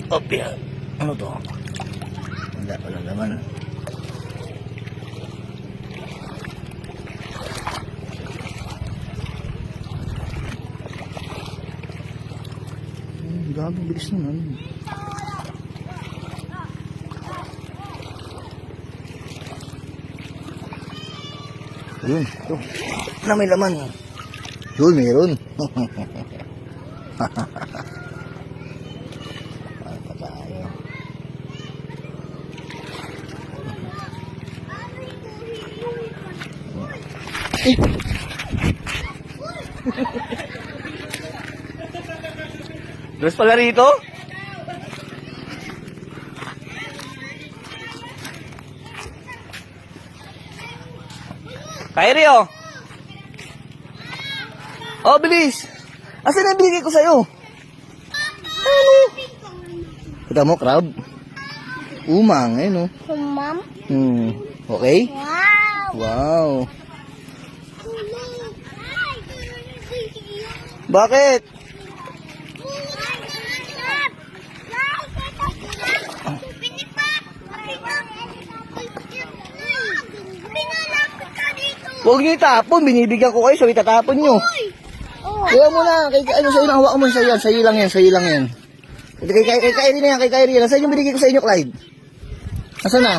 Opya. Ano to? Wala pala naman. Gabi, bilis naman. Yun, ito. Na may laman. Yun, meron. Ano pa tayo? Dress pala rito? Kyrie, oh. Oh, bilis. Asan na binigay ko sa'yo? Ano? Kita mo, crab? Umang, eh, no? Mom? Okay? Wow! Wow. Bakit? Huwag niyo itapon, binibigyan ko kayo, so itatapon niyo. Kaya mo na, ano sa'yo na, hawakan mo sa'yo yan, sa'yo lang yan. Kay Kyrie na yan, kay Kyrie. Nasaan yung binigay ko sa inyo, Clyde? Nasaan na?